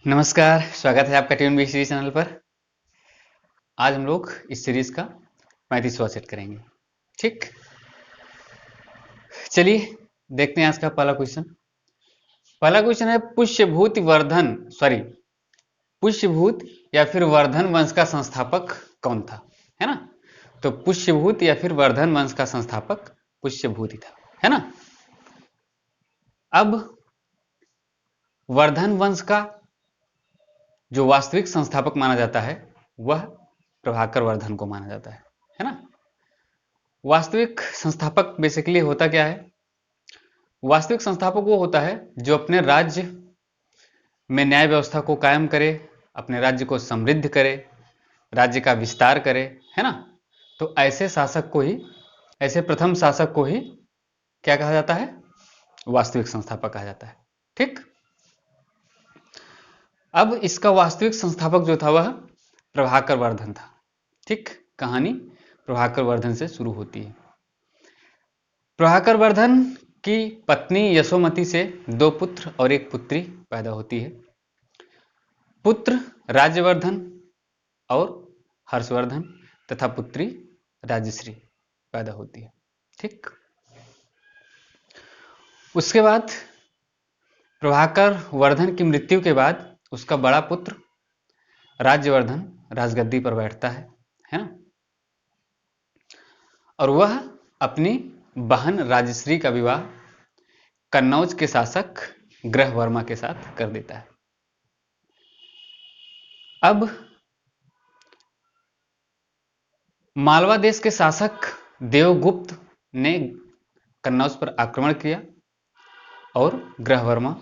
नमस्कार, स्वागत है आपका ट्यून बी सीरीज चैनल पर। आज हम लोग इस सीरीज का 35वां सेट करेंगे। ठीक, चलिए देखते हैं आज का पहला क्वेश्चन। पहला क्वेश्चन है पुष्यभूत या फिर वर्धन वंश का संस्थापक कौन था, है ना। तो पुष्यभूत या फिर वर्धन वंश का संस्थापक पुष्यभूत ही था, है ना। अब वर्धन वंश का जो वास्तविक संस्थापक माना जाता है वह प्रभाकर वर्धन को माना जाता है ना। वास्तविक संस्थापक बेसिकली होता क्या है? वास्तविक संस्थापक वो होता है जो अपने राज्य में न्याय व्यवस्था को कायम करे, अपने राज्य को समृद्ध करे, राज्य का विस्तार करे, है ना। तो ऐसे शासक को ही, ऐसे प्रथम शासक को ही क्या कहा जाता है? वास्तविक संस्थापक कहा जाता है। ठीक, अब इसका वास्तविक संस्थापक जो था वह प्रभाकर वर्धन था। ठीक, कहानी प्रभाकर वर्धन से शुरू होती है। प्रभाकर वर्धन की पत्नी यशोमती से 2 पुत्र और 1 पुत्री पैदा होती है। पुत्र राज्यवर्धन और हर्षवर्धन तथा पुत्री राजश्री पैदा होती है। ठीक, उसके बाद प्रभाकर वर्धन की मृत्यु के बाद उसका बड़ा पुत्र राज्यवर्धन राजगद्दी पर बैठता है ना। और वह अपनी बहन राजश्री का विवाह कन्नौज के शासक ग्रहवर्मा के साथ कर देता है। अब मालवा देश के शासक देवगुप्त ने कन्नौज पर आक्रमण किया और ग्रहवर्मा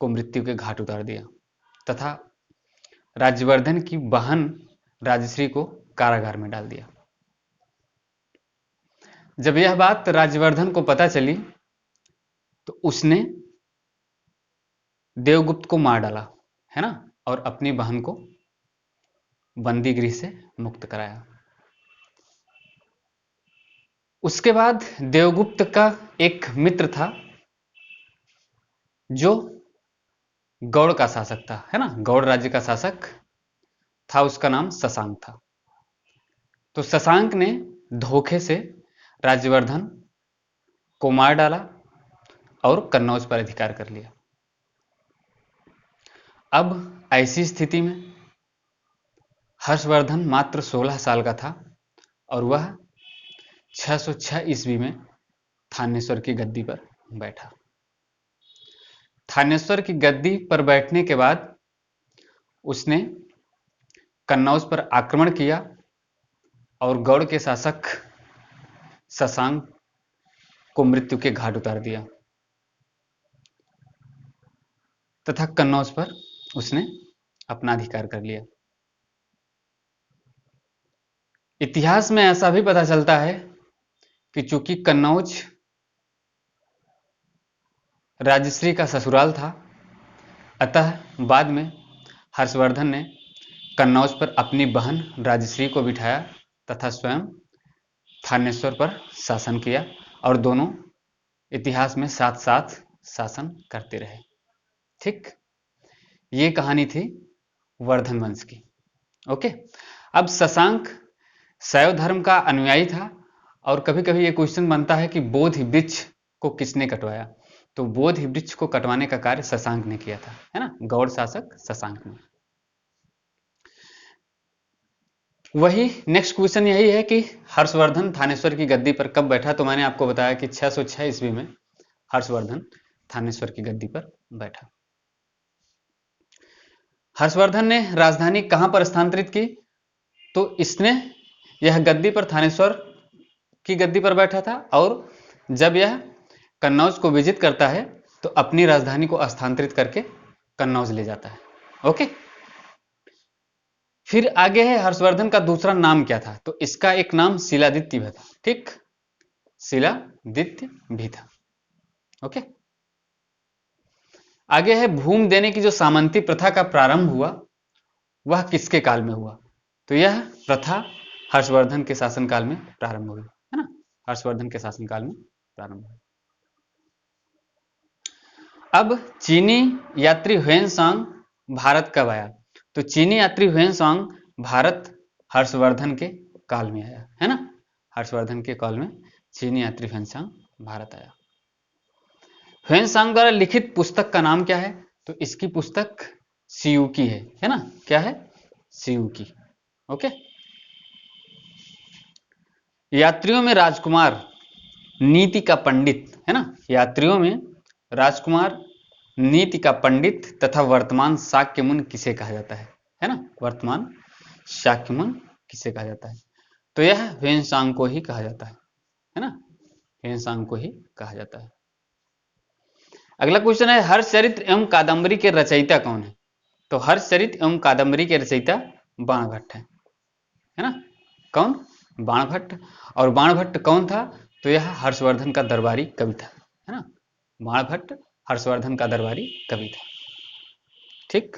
को मृत्यु के घाट उतार दिया तथा राज्यवर्धन की बहन राजश्री को कारागार में डाल दिया। जब यह बात राज्यवर्धन को पता चली तो उसने देवगुप्त को मार डाला, है ना, और अपनी बहन को बंदी गृह से मुक्त कराया। उसके बाद देवगुप्त का एक मित्र था जो गौड़ का शासक था, है ना, गौड़ राज्य का शासक था, उसका नाम शशांक था। तो शशांक ने धोखे से राज्यवर्धन को मार डाला और कन्नौज पर अधिकार कर लिया। अब ऐसी स्थिति में हर्षवर्धन मात्र 16 साल का था और वह 606 ईस्वी में थानेश्वर की गद्दी पर बैठा। थानेश्वर की गद्दी पर बैठने के बाद उसने कन्नौज पर आक्रमण किया और गौड़ के शासक शशांक को मृत्यु के घाट उतार दिया तथा कन्नौज पर उसने अपना अधिकार कर लिया। इतिहास में ऐसा भी पता चलता है कि चूंकि कन्नौज राजश्री का ससुराल था, अतः बाद में हर्षवर्धन ने कन्नौज पर अपनी बहन राजश्री को बिठाया तथा स्वयं थानेश्वर पर शासन किया और दोनों इतिहास में साथ साथ शासन करते रहे। ठीक, ये कहानी थी वर्धन वंश की। ओके, अब शशांक शैव धर्म का अनुयायी था और कभी कभी ये क्वेश्चन बनता है कि बोधि वृक्ष को किसने कटवाया। तो बोधि वृक्ष को कटवाने का कार्य शशांक ने किया था, है ना, गौड़ शासक शशांक ने। वही नेक्स्ट क्वेश्चन यही है कि हर्षवर्धन थानेश्वर की गद्दी पर कब बैठा। तो मैंने आपको बताया कि 606 ईस्वी में हर्षवर्धन थानेश्वर की गद्दी पर बैठा। हर्षवर्धन ने राजधानी कहां पर स्थानांतरित की? तो इसने यह गद्दी पर थानेश्वर की गद्दी पर बैठा था और जब यह कन्नौज को विजित करता है तो अपनी राजधानी को स्थानांतरित करके कन्नौज ले जाता है। ओके, फिर आगे है हर्षवर्धन का दूसरा नाम क्या था। तो इसका एक नाम शिलादित्य भी था। ठीक, शिलादित्य भी था। ओके, आगे है भूमि देने की जो सामंती प्रथा का प्रारंभ हुआ वह किसके काल में हुआ। तो यह प्रथा हर्षवर्धन के शासनकाल में प्रारंभ हुई, है ना, हर्षवर्धन के शासनकाल में प्रारंभ हुई। अब चीनी यात्री ह्वेन सांग भारत कब आया? तो चीनी यात्री ह्वेनसांग भारत हर्षवर्धन के काल में आया, है ना। हर्षवर्धन के काल में चीनी यात्री ह्वेनसांग भारत आया। ह्वेनसांग द्वारा लिखित पुस्तक का नाम क्या है? तो इसकी पुस्तक सियूकी है ना। क्या है? सियूकी। ओके। यात्रियों में राजकुमार, नीति का पंडित, है ना। यात्रियों में राजकुमार, नीति का पंडित तथा वर्तमान शाक्यमुनि किसे कहा जाता है ना। वर्तमान शाक्यमुनि किसे कहा जाता है? तो यह ह्वेनसांग को ही कहा जाता है ना। ह्वेनसांग को ही कहा जाता है। अगला क्वेश्चन है, हर्षचरित एवं कादंबरी के रचयिता कौन है? तो हर्षचरित एवं कादंबरी के रचयिता बाणभट्ट है ना। कौन? बाणभट्ट। और बाणभट्ट कौन था? तो यह हर्षवर्धन का दरबारी कवि था, है ना। बाणभट्ट हर्षवर्धन का दरबारी कवि था। ठीक।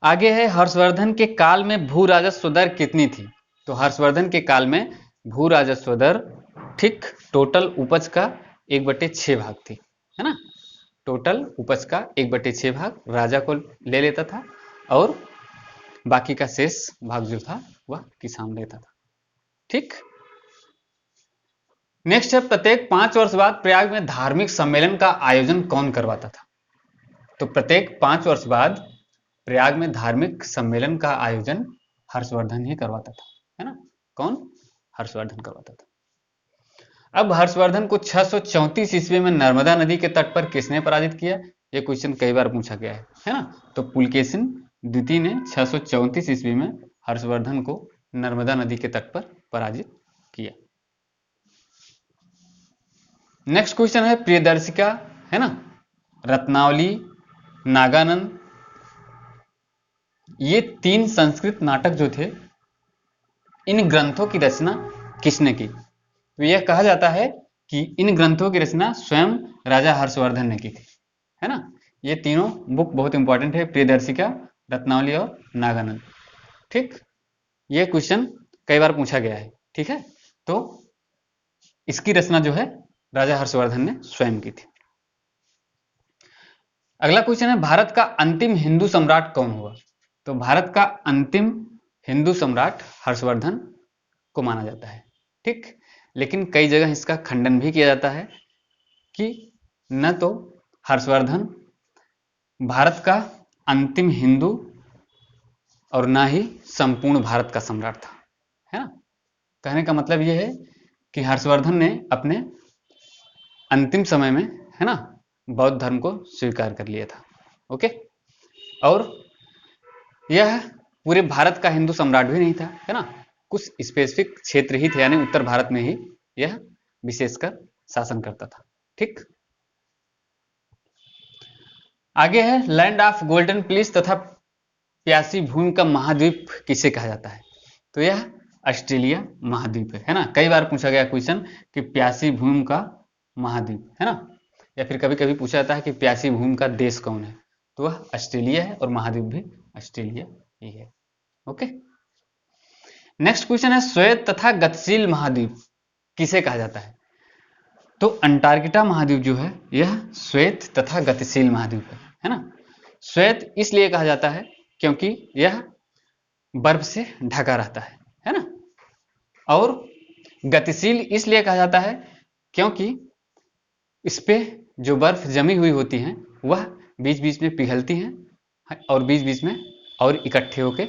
आगे है, हर्षवर्धन के काल में भू राजस्व दर कितनी थी? तो हर्षवर्धन के काल में भू राजस्व दर, ठीक, टोटल उपज का 1/6 भाग थी, है ना। टोटल उपज का 1/6 भाग राजा को ले लेता था और बाकी का शेष भाग जो था वह किसान लेता था। ठीक। नेक्स्ट है, प्रत्येक 5 वर्ष बाद प्रयाग में धार्मिक सम्मेलन का आयोजन कौन करवाता था? तो प्रत्येक 5 वर्ष बाद प्रयाग में धार्मिक सम्मेलन का आयोजन हर्षवर्धन ही करवाता था, है ना। कौन? हर्षवर्धन करवाता था। अब हर्षवर्धन को 634 ईस्वी में नर्मदा नदी के तट पर किसने पराजित किया? यह क्वेश्चन कई बार पूछा गया है ना। तो पुलकेशिन द्वितीय ने 634 ईस्वी में हर्षवर्धन को नर्मदा नदी के तट पर पराजित किया। नेक्स्ट क्वेश्चन है, प्रियदर्शिका, है ना, रत्नावली, नागानंद, ये 3 संस्कृत नाटक जो थे, इन ग्रंथों की रचना किसने की? तो यह कहा जाता है कि इन ग्रंथों की रचना स्वयं राजा हर्षवर्धन ने की थी, है ना। ये तीनों बुक बहुत इंपॉर्टेंट है, प्रियदर्शिका, रत्नावली और नागानंद। ठीक। ये क्वेश्चन कई बार पूछा गया है। ठीक है। तो इसकी रचना जो है राजा हर्षवर्धन ने स्वयं की थी। अगला क्वेश्चन है, भारत का अंतिम हिंदू सम्राट कौन हुआ? तो भारत का अंतिम हिंदू सम्राट हर्षवर्धन को माना जाता है। ठीक। लेकिन कई जगह इसका खंडन भी किया जाता है कि न तो हर्षवर्धन भारत का अंतिम हिंदू और ना ही संपूर्ण भारत का सम्राट था, है ना। कहने का मतलब यह है कि हर्षवर्धन ने अपने अंतिम समय में, है ना, बौद्ध धर्म को स्वीकार कर लिया था। ओके। और यह पूरे भारत का हिंदू सम्राट भी नहीं था, है ना। कुछ स्पेसिफिक क्षेत्र ही थे, यानी उत्तर भारत में ही यह विशेषकर शासन करता था। ठीक। आगे है, लैंड ऑफ गोल्डन प्लीस तथा प्यासी भूमि का महाद्वीप किसे कहा जाता है? तो यह ऑस्ट्रेलिया महाद्वीप है ना। कई बार पूछा गया क्वेश्चन कि प्यासी भूमि का महाद्वीप, है ना। या फिर कभी कभी पूछा जाता है कि प्यासी भूमि का देश कौन है? तो वह ऑस्ट्रेलिया है और महाद्वीप भी ऑस्ट्रेलिया ही है। ओके। नेक्स्ट क्वेश्चन है, श्वेत तथा गतिशील महाद्वीप किसे कहा जाता है? तो अंटार्कटिका महाद्वीप जो है यह श्वेत तथा गतिशील महाद्वीप है ना। श्वेत इसलिए कहा जाता है क्योंकि यह बर्फ से ढका रहता है ना। और गतिशील इसलिए कहा जाता है क्योंकि इस पे जो बर्फ जमी हुई होती है वह बीच बीच में पिघलती हैं और बीच बीच में और इकट्ठे होके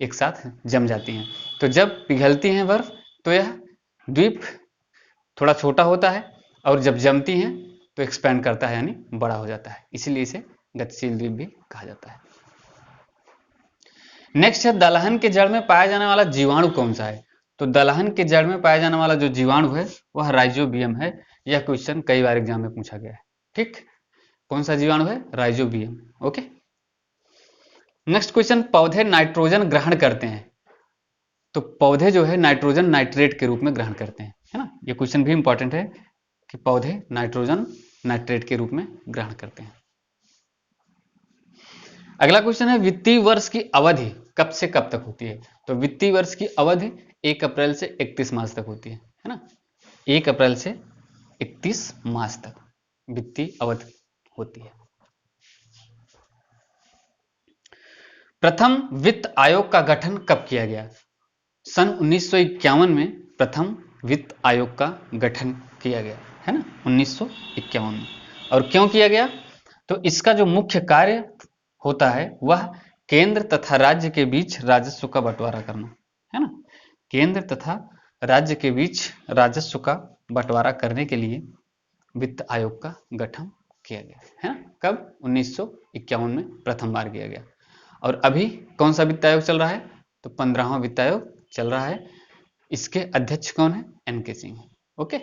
एक साथ जम जाती हैं। तो जब पिघलती हैं बर्फ तो यह द्वीप थोड़ा छोटा होता है और जब जमती हैं तो एक्सपैंड करता है, यानी बड़ा हो जाता है। इसीलिए इसे गतिशील द्वीप भी कहा जाता है। नेक्स्ट है, दलहन के जड़ में पाया जाने वाला जीवाणु कौन सा है? तो दलहन के जड़ में पाया जाने वाला जो जीवाणु है वह राइजोबियम है। यह क्वेश्चन कई बार एग्जाम में पूछा गया है। ठीक। कौन सा जीवाणु है? राइजोबियम। ओके। नेक्स्ट क्वेश्चन, पौधे नाइट्रोजन ग्रहण करते हैं तो पौधे जो है नाइट्रोजन नाइट्रेट के रूप में ग्रहण करते हैं, है ना। यह क्वेश्चन भी इंपॉर्टेंट है कि पौधे नाइट्रोजन नाइट्रेट के रूप में ग्रहण करते हैं। अगला क्वेश्चन है, वित्तीय वर्ष की अवधि कब से कब तक होती है? तो वित्तीय वर्ष की अवधि 1 अप्रैल से 31 मार्च तक होती है ना। 1 अप्रैल से 31 मार्च तक वित्तीय अवधि होती है। प्रथम वित्त आयोग का गठन कब किया गया? सन 1951 में प्रथम वित्त आयोग का गठन किया गया है ना, 1951 में। और क्यों किया गया? तो इसका जो मुख्य कार्य होता है वह केंद्र तथा राज्य के बीच राजस्व का बंटवारा करना है ना। केंद्र तथा राज्य के बीच राजस्व का बंटवारा करने के लिए वित्त आयोग का गठन किया गया है ना। कब? 1951 में प्रथम बार किया गया। और अभी कौन सा वित्त आयोग चल रहा है? तो 15वां वित्त आयोग चल रहा है। इसके अध्यक्ष कौन है? एन.के. सिंह। ओके,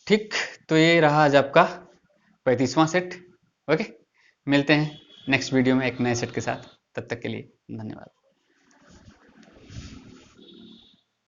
ठीक। तो ये रहा आज आपका 35वां सेट। ओके, मिलते हैं नेक्स्ट वीडियो में एक नए सेट के साथ। तब तक के लिए धन्यवाद।